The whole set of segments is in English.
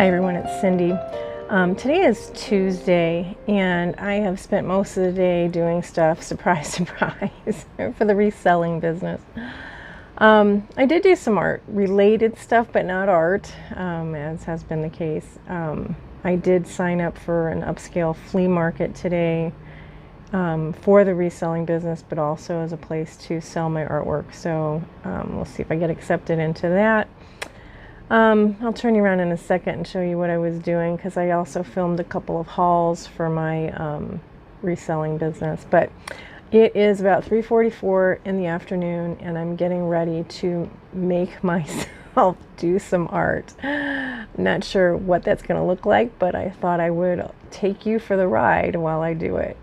Hi everyone, it's Cindy. Today is Tuesday and I have spent most of the day doing stuff, surprise, surprise, for the reselling business. I did do some art related stuff, but not art, as has been the case. I did sign up for an upscale flea market today for the reselling business, but also as a place to sell my artwork. So we'll see if I get accepted into that. I'll turn you around in a second and show you what I was doing, because I also filmed a couple of hauls for my reselling business. But it is about 3:44 in the afternoon and I'm getting ready to make myself do some art. Not sure what that's going to look like, but I thought I would take you for the ride while I do it.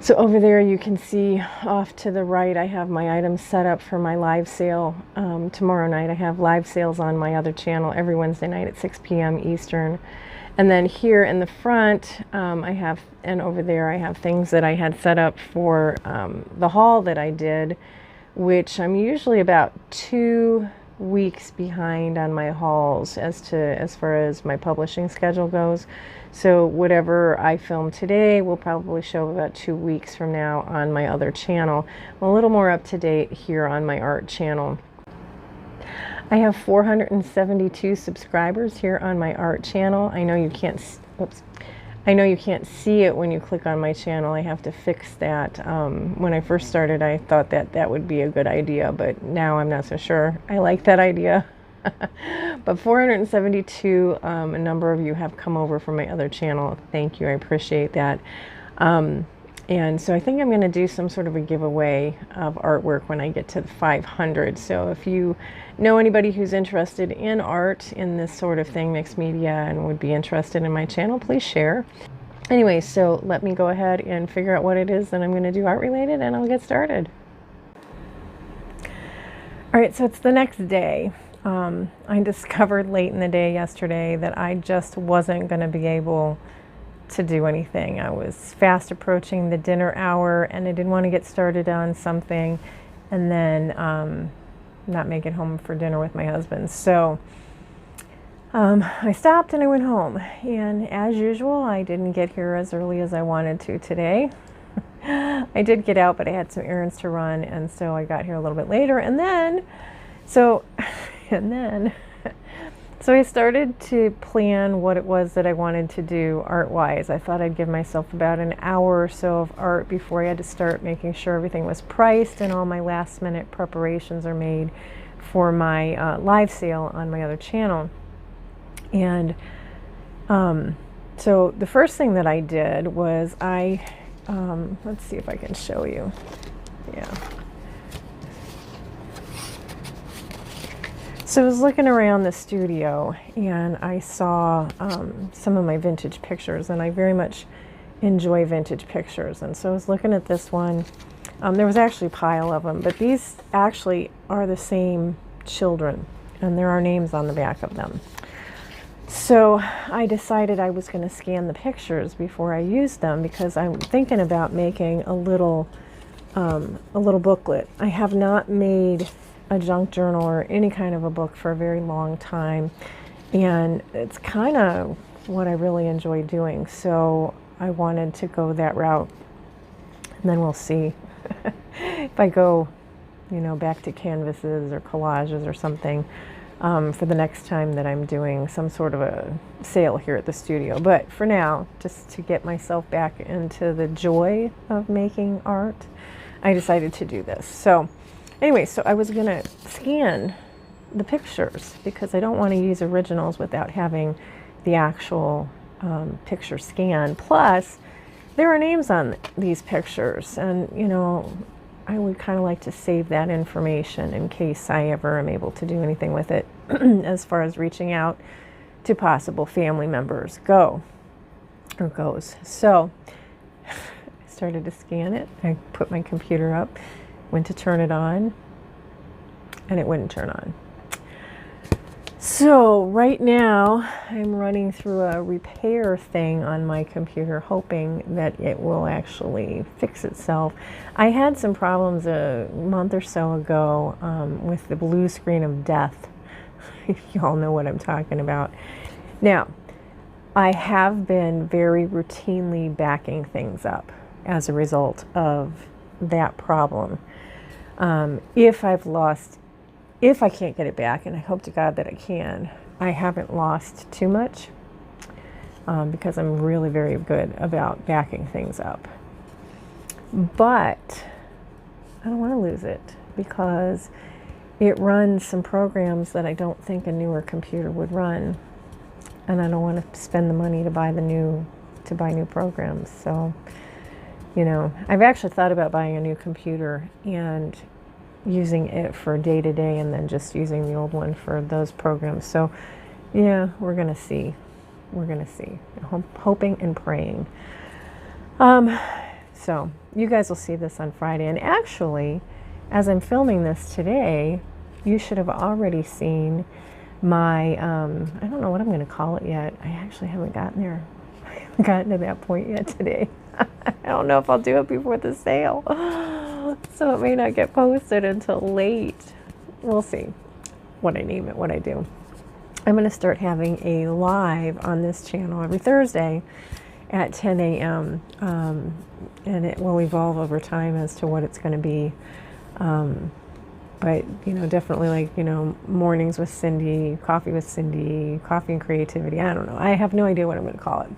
So over there you can see off to the right I have my items set up for my live sale. Tomorrow night I have live sales on my other channel every Wednesday night at 6 p.m. Eastern. And then here in the front I have, and over there I have things that I had set up for the haul that I did, which I'm usually about 2 weeks behind on my hauls as far as my publishing schedule goes. So whatever I film today will probably show about 2 weeks from now on my other channel. I'm a little more up to date here on my art channel. I have 472 subscribers here on my art channel. I know you can't see it when you click on my channel. I have to fix that. When I first started, I thought that would be a good idea, but now I'm not so sure I like that idea. But 472, a number of you have come over from my other channel. Thank you, I appreciate that. And so I think I'm going to do some sort of a giveaway of artwork when I get to 500. So if you know anybody who's interested in art, in this sort of thing, mixed media, and would be interested in my channel, please share. Anyway, so let me go ahead and figure out what it is that I'm going to do art related, and I'll get started. All right, so it's the next day. I discovered late in the day yesterday that I just wasn't going to be able to do anything. I was fast approaching the dinner hour and I didn't want to get started on something and then not make it home for dinner with my husband. So I stopped and I went home, and as usual I didn't get here as early as I wanted to today. I did get out, but I had some errands to run, and so I got here a little bit later, and then so I started to plan what it was that I wanted to do art-wise. I thought I'd give myself about an hour or so of art before I had to start making sure everything was priced and all my last-minute preparations are made for my live sale on my other channel. And so the first thing that I did was let's see if I can show you. Yeah. So I was looking around the studio and I saw some of my vintage pictures, and I very much enjoy vintage pictures. And so I was looking at this one. There was actually a pile of them, but these actually are the same children, and there are names on the back of them. So I decided I was going to scan the pictures before I used them, because I'm thinking about making a little booklet. I have not made a junk journal or any kind of a book for a very long time, and it's kind of what I really enjoy doing, so I wanted to go that route. And then we'll see if I go, back to canvases or collages or something for the next time that I'm doing some sort of a sale here at the studio. But for now, just to get myself back into the joy of making art, I decided to do this. So anyway, so I was going to scan the pictures because I don't want to use originals without having the actual picture scanned. Plus, there are names on these pictures, and I would kind of like to save that information in case I ever am able to do anything with it as far as reaching out to possible family members goes. So I started to scan it. I put my computer up, went to turn it on, and it wouldn't turn on. So right now I'm running through a repair thing on my computer, hoping that it will actually fix itself. I had some problems a month or so ago with the blue screen of death. You all know what I'm talking about. Now, I have been very routinely backing things up as a result of that problem. If I can't get it back, and I hope to God that I can, I haven't lost too much because I'm really very good about backing things up. But I don't want to lose it because it runs some programs that I don't think a newer computer would run, and I don't want to spend the money to buy new programs. So, you know, I've actually thought about buying a new computer and using it for day-to-day and then just using the old one for those programs. So, yeah, we're going to see. We're going to see. Hoping and praying. So, you guys will see this on Friday. And actually, as I'm filming this today, you should have already seen my, I don't know what I'm going to call it yet. I actually haven't gotten there. I haven't gotten to that point yet today. I don't know if I'll do it before the sale. So it may not get posted until late. We'll see what I name it, what I do. I'm going to start having a live on this channel every Thursday at 10 a.m. And it will evolve over time as to what it's going to be. But, you know, definitely like, you know, mornings with Cyndi, coffee with Cyndi, coffee and creativity. I don't know. I have no idea what I'm going to call it.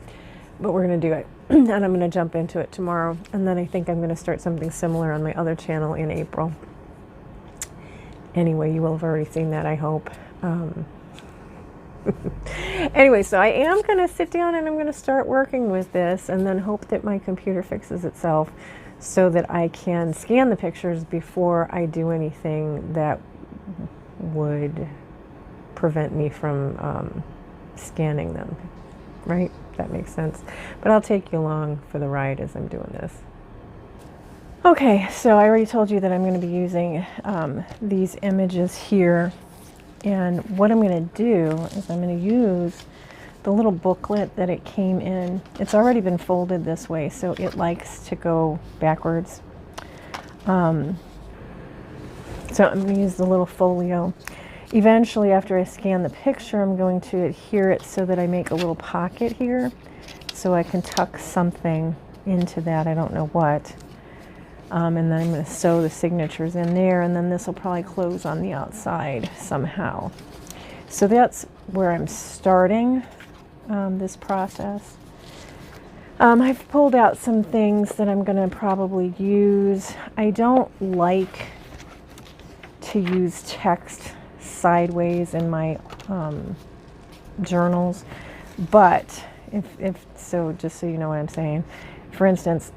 But we're going to do it. And I'm going to jump into it tomorrow. And then I think I'm going to start something similar on my other channel in April. Anyway, you will have already seen that, I hope. Anyway, so I am going to sit down and I'm going to start working with this and then hope that my computer fixes itself so that I can scan the pictures before I do anything that would prevent me from scanning them. Right? That makes sense. But I'll take you along for the ride as I'm doing this. Okay, so I already told you that I'm going to be using these images here. And what I'm going to do is I'm going to use the little booklet that it came in. It's already been folded this way, so it likes to go backwards. So I'm going to use the little folio. Eventually, after I scan the picture, I'm going to adhere it so that I make a little pocket here so I can tuck something into that. I don't know what. And then I'm going to sew the signatures in there, and then this will probably close on the outside somehow. So that's where I'm starting this process. I've pulled out some things that I'm going to probably use. I don't like to use text sideways in my journals, but if so, just so you know what I'm saying, for instance,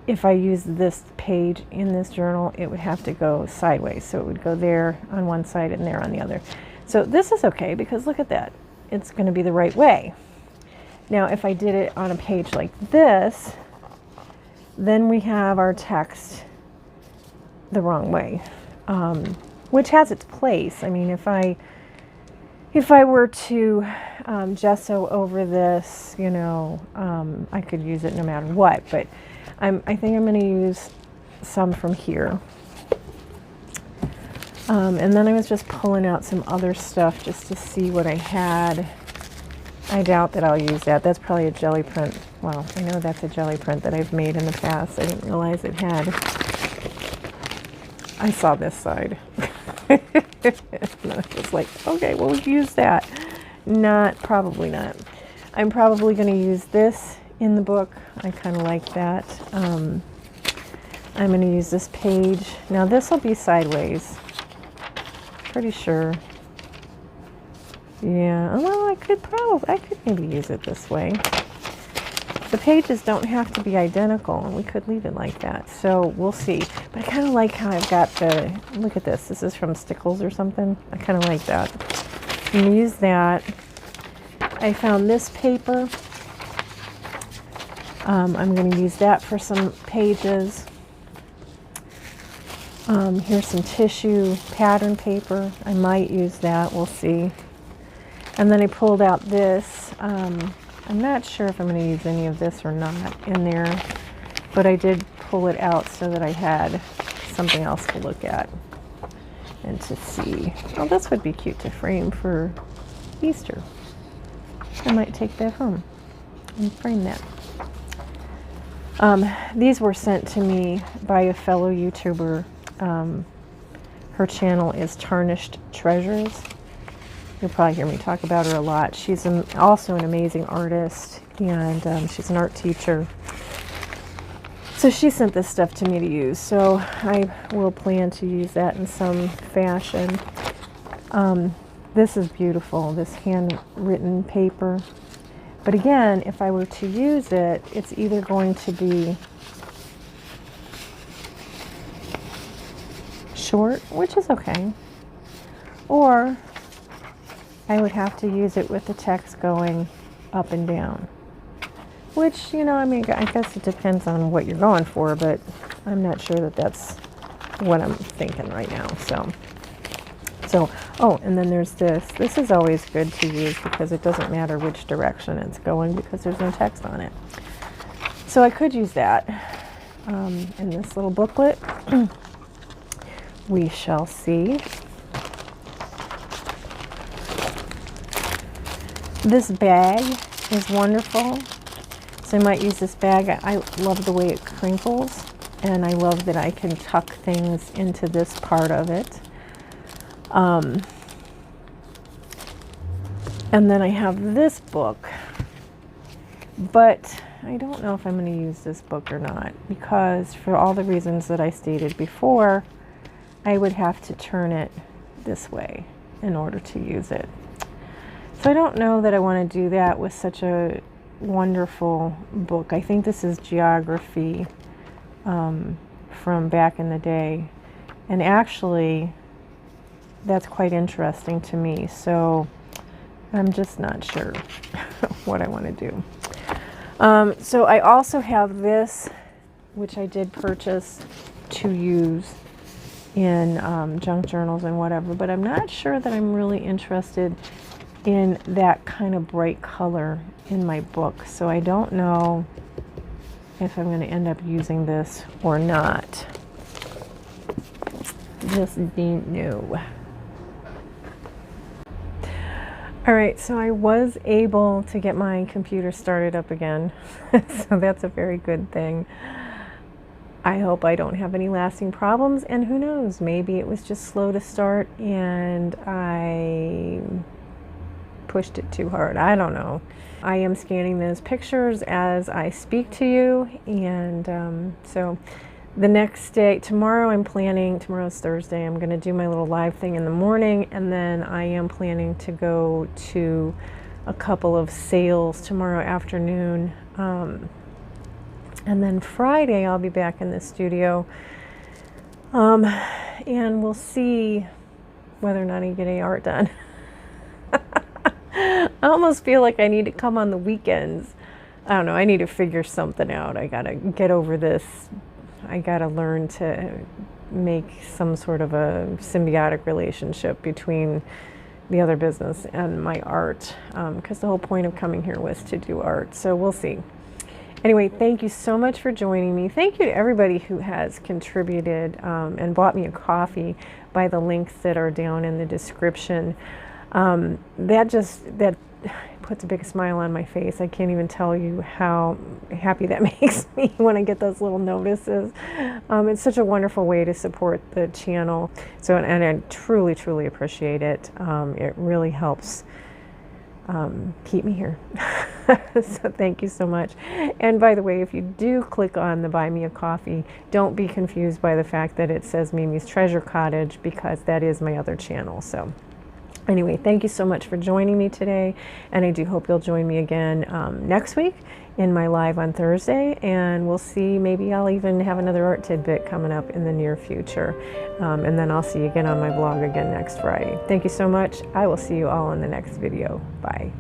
if I use this page in this journal, it would have to go sideways. So it would go there on one side and there on the other. So this is okay because look at that. It's going to be the right way. Now, if I did it on a page like this, then we have our text the wrong way, which has its place. I mean, if I were to gesso over this, you know, I could use it no matter what, but I think I'm going to use some from here. And then I was just pulling out some other stuff just to see what I had. I doubt that I'll use that. That's probably a jelly print. Well, I know that's a jelly print that I've made in the past. I didn't realize it had. I saw this side. And I was like, okay, well, we can use that. Probably not. I'm probably going to use this in the book. I kind of like that. I'm going to use this page. Now this will be sideways. Pretty sure. Yeah, well, I could maybe use it this way. The pages don't have to be identical, and we could leave it like that. So we'll see. But I kind of like how I've got the, look at this. This is from Stickles or something. I kind of like that. I'm going to use that. I found this paper. I'm going to use that for some pages. Here's some tissue pattern paper. I might use that. We'll see. And then I pulled out this. I'm not sure if I'm going to use any of this or not in there, but I did pull it out so that I had something else to look at and to see. Oh, this would be cute to frame for Easter. I might take that home and frame that. These were sent to me by a fellow YouTuber. Her channel is Tarnished Treasures. You'll probably hear me talk about her a lot. She's also an amazing artist, and she's an art teacher. So she sent this stuff to me to use, so I will plan to use that in some fashion. This is beautiful, this handwritten paper. But again, if I were to use it, it's either going to be short, which is okay, or I would have to use it with the text going up and down. Which, you know, I mean, I guess it depends on what you're going for, but I'm not sure that that's what I'm thinking right now. So, oh, and then there's this. This is always good to use because it doesn't matter which direction it's going because there's no text on it. So I could use that in this little booklet. We shall see. This bag is wonderful. So I might use this bag. I love the way it crinkles, and I love that I can tuck things into this part of it. And then I have this book, but I don't know if I'm going to use this book or not, because for all the reasons that I stated before, I would have to turn it this way in order to use it. So I don't know that I want to do that with such a wonderful book. I think this is geography from back in the day, and actually that's quite interesting to me, so I'm just not sure what I want to do. So I also have this, which I did purchase to use in junk journals and whatever, but I'm not sure that I'm really interested in that kind of bright color in my book, so I don't know if I'm going to end up using this or not. Just don't know. All right, so I was able to get my computer started up again, so that's a very good thing. I hope I don't have any lasting problems, and who knows, maybe it was just slow to start and I pushed it too hard. I don't know. I am scanning those pictures as I speak to you, and so the next day, tomorrow's Thursday, I'm going to do my little live thing in the morning, and then I am planning to go to a couple of sales tomorrow afternoon, and then Friday I'll be back in the studio, and we'll see whether or not I get any art done. I almost feel like I need to come on the weekends. I don't know, I need to figure something out. I gotta get over this. I gotta learn to make some sort of a symbiotic relationship between the other business and my art, because the whole point of coming here was to do art. So we'll see. Anyway, thank you so much for joining me. Thank you to everybody who has contributed and bought me a coffee by the links that are down in the description. That puts a big smile on my face. I can't even tell you how happy that makes me when I get those little notices. It's such a wonderful way to support the channel. So, and I truly, truly appreciate it. It really helps keep me here. So thank you so much. And by the way, if you do click on the Buy Me a Coffee, don't be confused by the fact that it says Mimi's Treasure Cottage, because that is my other channel. So anyway, thank you so much for joining me today, and I do hope you'll join me again next week in my live on Thursday, and we'll see, maybe I'll even have another art tidbit coming up in the near future, and then I'll see you again on my blog again next Friday. Thank you so much. I will see you all in the next video. Bye.